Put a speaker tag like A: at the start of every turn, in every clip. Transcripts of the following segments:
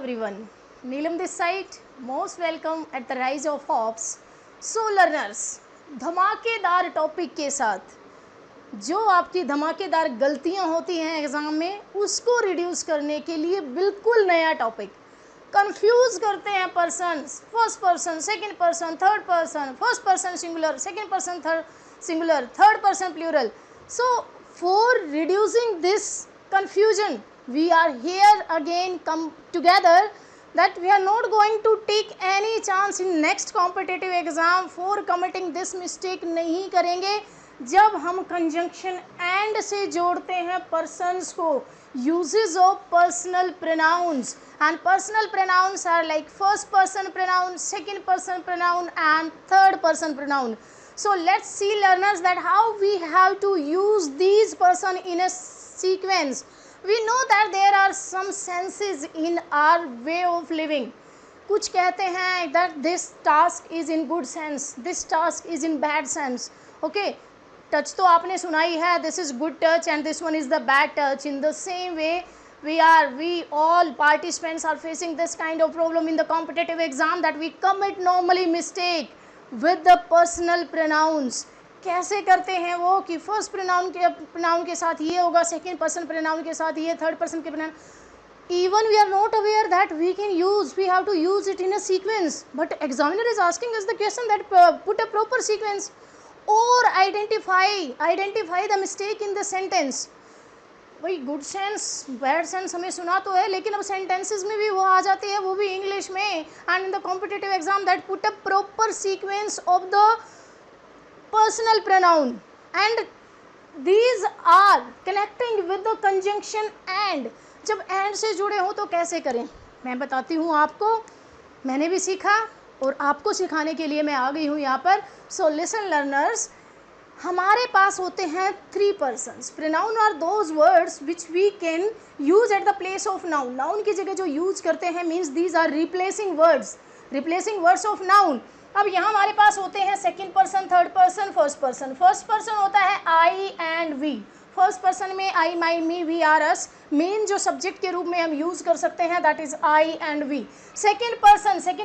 A: everyone, Neelam this side, most welcome at the Rise of Hops. So learners, धमाकेदार topic के साथ जो आपकी धमाकेदार गलतियां होती हैं एग्ज़ाम में उसको रिड्यूस करने के लिए बिल्कुल नया टॉपिक। कंफ्यूज करते हैं persons, first person, second person, third person, first person singular, second person third singular, third person plural. So for reducing this confusion, we are here again come together that we are not going to take any chance in next competitive exam for committing this mistake. नहीं करेंगे जब हम conjunction and से जोड़ते हैं persons को. Uses of personal pronouns, and personal pronouns are like first person pronoun, second person pronoun and third person pronoun. So let's see learners that how we have to use these person in a sequence. We know that there are some senses in our way of living. कुछ कहते हैं that this task is in good sense, this task is in bad sense. Okay, touch तो आपने सुना ही है, this is good touch and this one is the bad touch. In the same way we all participants are facing this kind of problem in the competitive exam that we commit normally mistake with the personal pronouns. कैसे करते हैं वो कि first pronoun के साथ ये होगा, second person pronoun के साथ ये, थर्ड पर्सन के pronoun. Even we are not aware that we have to use it in a sequence, but examiner is asking us the question that put a proper sequence or identify the mistake in the sentence. भाई good sense bad sense हमें सुना तो है, लेकिन अब sentences में भी वो आ जाती है, वो भी इंग्लिश में. And in the competitive exam that put a proper sequence of the personal pronoun and these are connecting with the conjunction and. जब एंड से जुड़े हो तो कैसे करें मैं बताती हूँ आपको. मैंने भी सीखा और आपको सिखाने के लिए मैं आ गई हूँ यहाँ पर. सो लिसन लर्नर्स, हमारे पास होते हैं three persons. Pronoun are those words which we can use at the place of noun. Noun की जगह जो यूज करते हैं means these are replacing words of noun. अब यहाँ हमारे पास होते हैं second person, third person, first person. First person होता है I and we. First person में I, my, me, we, our, us main जो सब्जेक्ट के रूप में हम यूज़ कर सकते हैं that is I and we. Second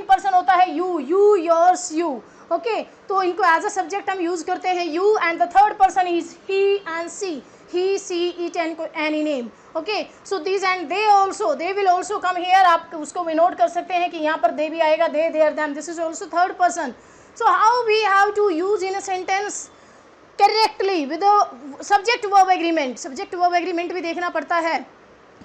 A: person होता है यू, योर्स, यू. ओके, तो इनको एज अ सब्जेक्ट हम यूज़ करते हैं you. And the third person is he and she. He, she, it and any name. Okay, so these and they will also come here. आप उसको भी note कर सकते हैं कि यहाँ पर दे भी आएगा, they, there, them. This is also third person. So how we have to use in a sentence correctly with subject verb agreement. Subject verb agreement भी देखना पड़ता है.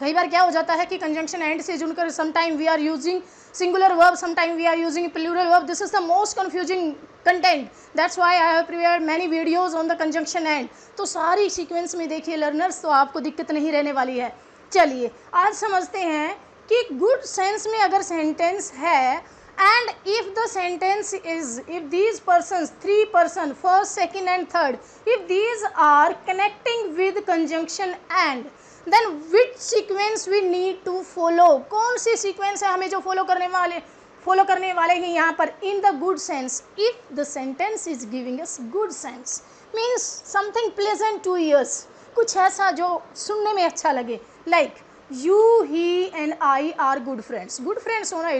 A: कई बार क्या हो जाता है कि कंजंक्शन एंड से जुड़कर sometime we are using singular verb, sometime we are using plural verb. This is the most confusing content. That's why I have prepared many videos on the conjunction and. तो सारी sequence में देखिए learners, तो आपको दिक्कत नहीं रहने वाली है. चलिए आज समझते हैं कि गुड सेंस में अगर सेंटेंस है and if the sentence is, if these persons, three person, first, second and third, if these are connecting with conjunction and, then which sequence we need to follow. कौन सी sequence है हमें जो follow करने वाले हैं यहाँ पर. in the good sense, if the sentence is giving us good sense means something pleasant to ears, कुछ ऐसा जो सुनने में अच्छा लगे, like you, he and I are good friends. good friends होना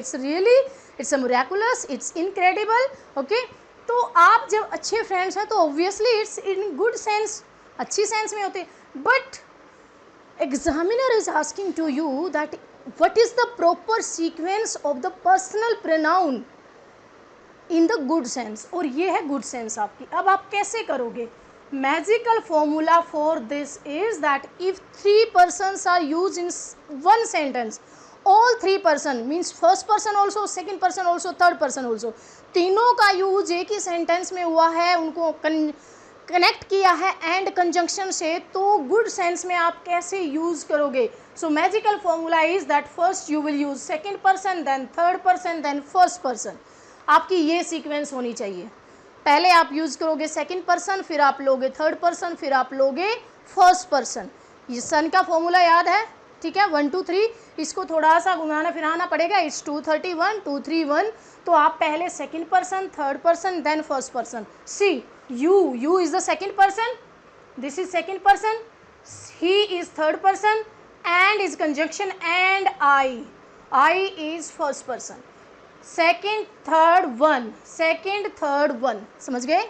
A: it's a miraculous, it's incredible. okay, तो आप जब अच्छे फ्रेंड्स हैं तो obviously it's in good sense, अच्छी सेंस में होते. But examiner is asking to you that what is the proper sequence of the personal pronoun in the good sense, और ये है गुड सेंस आपकी. अब आप कैसे करोगे? Magical formula for this is that if three persons are used in one sentence, all three person means first person also, second person also, third person also, तीनों का यूज एक ही सेंटेंस में हुआ है, उनको कनेक्ट किया है एंड कंजंक्शन से, तो गुड सेंस में आप कैसे यूज करोगे? So magical formula is that first you will use second person, then third person, then first person. आपकी ये सीक्वेंस होनी चाहिए. पहले आप यूज़ करोगे सेकंड पर्सन, फिर आप लोगे थर्ड पर्सन, फिर आप लोगे फर्स्ट पर्सन. ये सन का फॉर्मूला याद है, ठीक है, 1 2 3. इसको थोड़ा सा घुमाना फिराना पड़ेगा. इट्स 2 31 2 3 1. तो आप पहले second person, third person, then first person. See you is the second person, this is second person, he is third person and is conjunction and I. I is first person, second third one, समझ गए?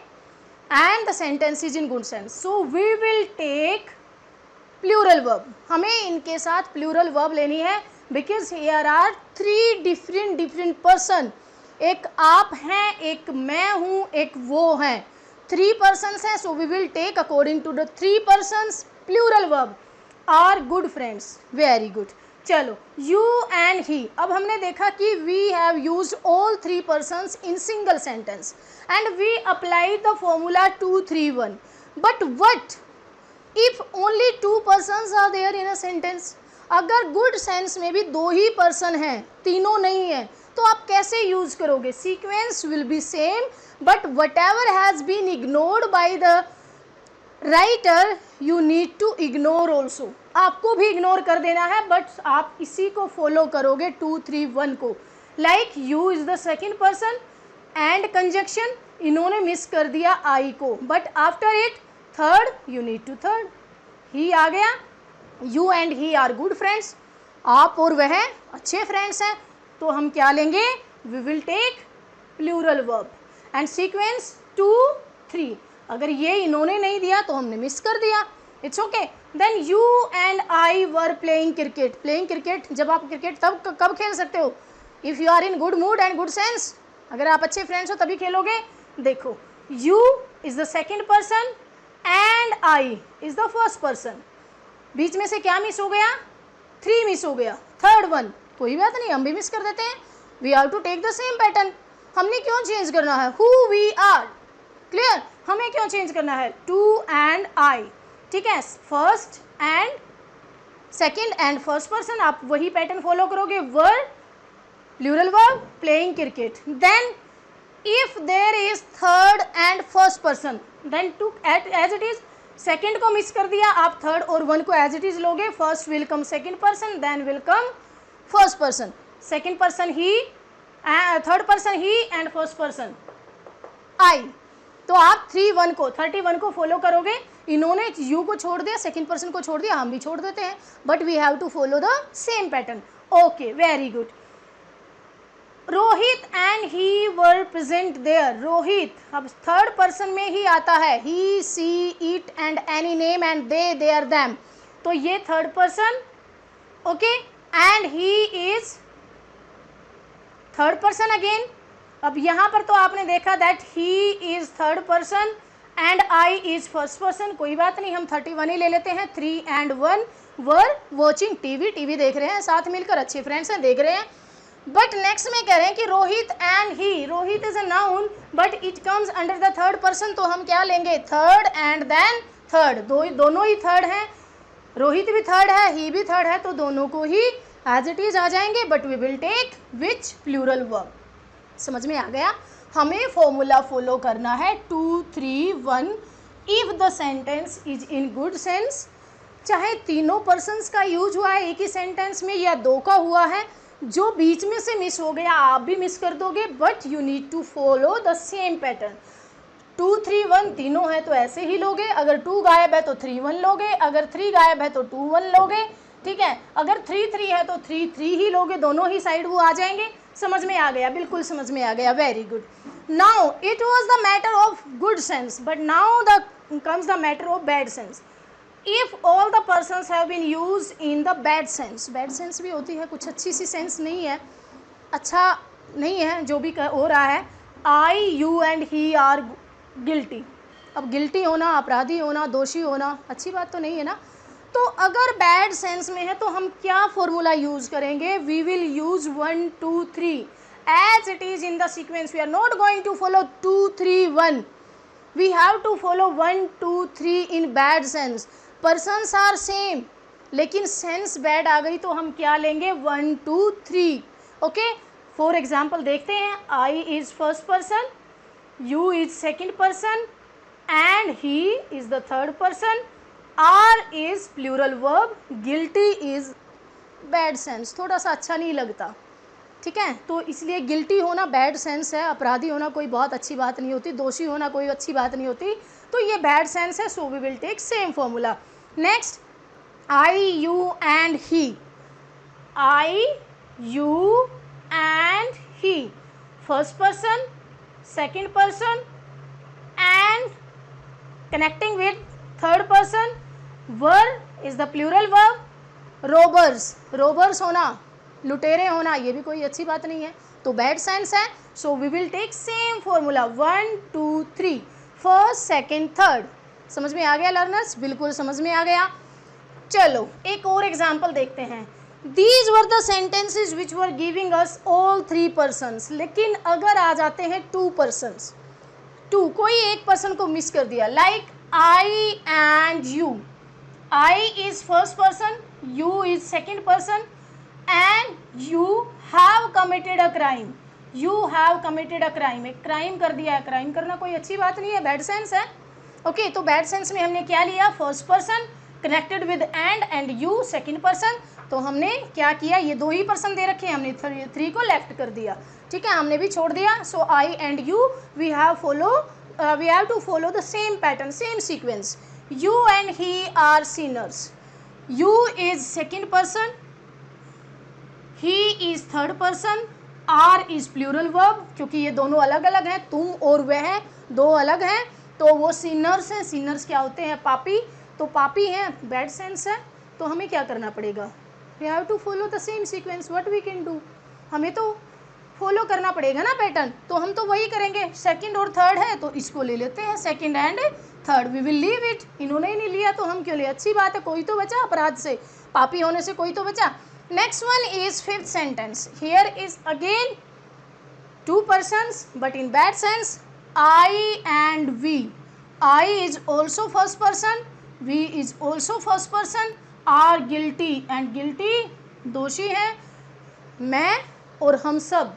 A: And the sentence is in good sense, so we will take plural verb, हमें इनके साथ plural verb लेनी है, because here are three different person, एक आप हैं, एक मैं हूँ, एक वो हैं, थ्री पर्सन्स हैं, so we will take according to the three persons plural verb are good friends, very good. चलो, यू एंड ही, अब हमने देखा कि we have used all three persons in single sentence and we applied the formula 2 3 1, but what if only two persons are there in a sentence? अगर good sense में भी दो ही person हैं, तीनों नहीं है, तो आप कैसे यूज करोगे? Sequence will be same, but whatever has been ignored by the writer you need to ignore also, आपको भी इग्नोर कर देना है, बट आप इसी को फॉलो करोगे 2 3 1 को। Like you is the second person and conjunction, इन्होंने मिस कर दिया आई को, but after it third you need to third, he आ गया। You and he are good friends, आप और वह अच्छे फ्रेंड्स हैं, तो हम क्या लेंगे? We will take plural verb and sequence 2 3, अगर ये इन्होंने नहीं दिया तो हमने मिस कर दिया, it's okay. Then you and I were playing cricket, playing cricket, जब आप क्रिकेट तब कब खेल सकते हो? If you are in good mood and good sense, अगर आप अच्छे फ्रेंड्स हो तभी खेलोगे। देखो, you is the second person and I is the first person, बीच में से क्या मिस हो गया? 3 मिस हो गया, थर्ड वन, कोई बात नहीं, हम भी मिस कर देते हैं। We have to take the same pattern, हमने क्यों चेंज करना है? Who we are, clear? हमें क्यों चेंज करना है? टू एंड आई, ठीक है, first and second and first person, आप वही पैटर्न फॉलो करोगे। Were plural verb, playing cricket. Then if there is third and first person, then two as it is, second को miss कर दिया, आप third और वन को एज इट इज लोगे। First will come second person, then will come first person, second person he, third person he and first person I. तो आप 31 को फॉलो करोगे। इन्होंने यू को छोड़ दिया, सेकेंड पर्सन को छोड़ दिया, हम भी छोड़ देते हैं, but we have to follow the same pattern. Okay, very good. Rohit and he were present there, Rohit अब थर्ड पर्सन में ही आता है, he she it and any name and they there them, तो ये third person, okay, and he is third person again. अब यहाँ पर तो आपने देखा that he is third person and I is first person, कोई बात नहीं, हम 31 ही ले लेते हैं। 3 and 1 वर वॉचिंग टीवी देख रहे हैं, साथ मिलकर अच्छे फ्रेंड्स हैं, देख रहे हैं। बट नेक्स्ट में कह रहे हैं कि Rohit and he, Rohit is a noun but it comes under the third person, तो हम क्या लेंगे? थर्ड एंड देन थर्ड, दोनों ही थर्ड हैं, रोहित भी थर्ड है, ही भी थर्ड है, तो दोनों को ही एज इट इज आ जाएंगे, but we will take which plural verb. समझ में आ गया? हमें फॉर्मूला फॉलो करना है 2 3 1। If the sentence is in good sense, चाहे तीनों पर्सन्स का यूज हुआ है एक ही सेंटेंस में या दो का हुआ है, जो बीच में से मिस हो गया आप भी मिस कर दोगे, but you need to follow the same pattern. 2 3 1 तीनों है तो ऐसे ही लोगे, अगर 2 गायब है तो 3 1 लोगे, अगर 3 गायब है तो 2 1 लोगे, ठीक है, अगर 3 3 है तो 3 3 ही लोगे, दोनों ही साइड वो आ जाएंगे। समझ में आ गया? बिल्कुल समझ में आ गया, very good. Now it was the matter of good sense, but now the comes the matter of bad sense. If all the persons have been used in the bad sense, bad sense भी होती है, कुछ अच्छी सी sense नहीं है, अच्छा नहीं है जो भी हो रहा है। I you and he are guilty, अब गिल्टी होना, अपराधी होना, दोषी होना अच्छी बात तो नहीं है ना। तो अगर बैड सेंस में है तो हम क्या फॉर्मूला यूज करेंगे? We will use 1 2 3 as it is in the sequence. We are not going to follow 2 3 1, we have to follow 1 2 3 in bad sense. Persons are same, लेकिन सेंस बैड आ गई तो हम क्या लेंगे? 1 2 3, ओके। फॉर एग्जाम्पल देखते हैं, I is first person, you is second person and he is the third person, are is plural verb, guilty is bad sense. थोड़ा सा अच्छा नहीं लगता, ठीक है, तो इसलिए गिल्टी होना बैड सेंस है, अपराधी होना कोई बहुत अच्छी बात नहीं होती, दोषी होना कोई अच्छी बात नहीं होती, तो ये बैड सेंस है, so we will take same formula. Next, I you and he, आई you and he. First person, second person and connecting with third person. Were is the plural verb. robbers, robbers होना, लुटेरे होना, ये भी कोई अच्छी बात नहीं है, तो बैड सेंस है. So we will take same formula 1 2 3 first second third. समझ में आ गया लर्नर्स? बिल्कुल समझ में आ गया. चलो एक और एग्जाम्पल देखते हैं. These were the sentences which were giving us all 3 persons. लेकिन अगर आ जाते हैं 2 persons, 2, कोई एक पर्सन को मिस कर दिया, like I and you. I is first person, you is second person, and you have committed a crime. You have committed a crime. एक क्राइम कर दिया है. क्राइम करना कोई अच्छी बात नहीं है, बैड सेंस है. ओके, तो बैड सेंस में हमने क्या लिया? First person connected with and you second person. तो हमने क्या किया? ये 2 ही पर्सन दे रखे हैं, हमने 3 को लेफ्ट कर दिया. ठीक है, हमने भी छोड़ दिया. So I and you we have to follow the same pattern, same sequence. You and he are sinners. You is second person, he is third person, are is plural verb. क्योंकि ये दोनों अलग अलग हैं, तुम और वह 2 अलग हैं, तो वो sinners हैं. sinners क्या होते हैं? पापी. तो पापी हैं, बैड सेंस है. तो हमें क्या करना पड़ेगा? We have to follow the same sequence. What we can do? हमें तो फॉलो करना पड़ेगा ना पैटर्न, तो हम तो वही करेंगे. सेकंड और थर्ड है तो इसको ले लेते हैं, second and third. We will leave it. इन्होंने ही नहीं लिया तो हम क्यों ले? अच्छी बात है, कोई तो बचा अपराध से, पापी होने से कोई तो बचा. Next one is fifth sentence. Here is again 2 persons but in bad sense. I and we. I is also first person, we is also first person. Are guilty, and guilty दोषी है. मैं और हम सब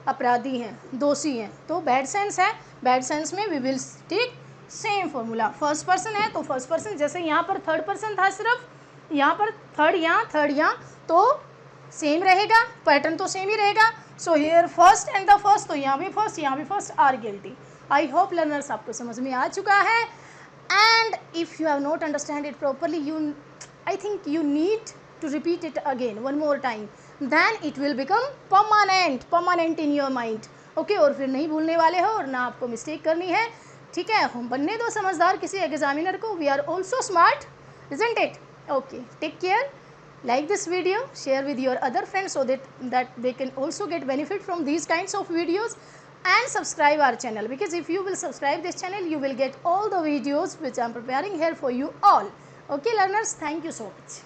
A: अपराधी हैं, दोषी हैं. तो बैड सेंस है. बैड सेंस में we will take same formula. First person है तो फर्स्ट पर्सन, जैसे यहाँ पर थर्ड पर्सन था सिर्फ, यहाँ पर थर्ड यहाँ, तो सेम रहेगा, पैटर्न तो सेम ही रहेगा. So here first and the first, तो यहाँ भी first, are guilty. I hope learners आपको समझ में आ चुका है. And if you have not understand it properly, I think you need to repeat it again one more time, then it will become permanent in your mind. Okay, और फिर नहीं भूलने वाले हो और ना आपको मिस्टेक करनी है. ठीक है, हम बनने दो समझदार किसी एग्जामिनर को. We are also smart, isn't it? Okay, take care. Like this video, share with your other friends so that they can also get benefit from these kinds of videos, and subscribe our channel, because if you will subscribe this channel, you will get all the videos which I am preparing here for you all. Okay learners, thank you so much.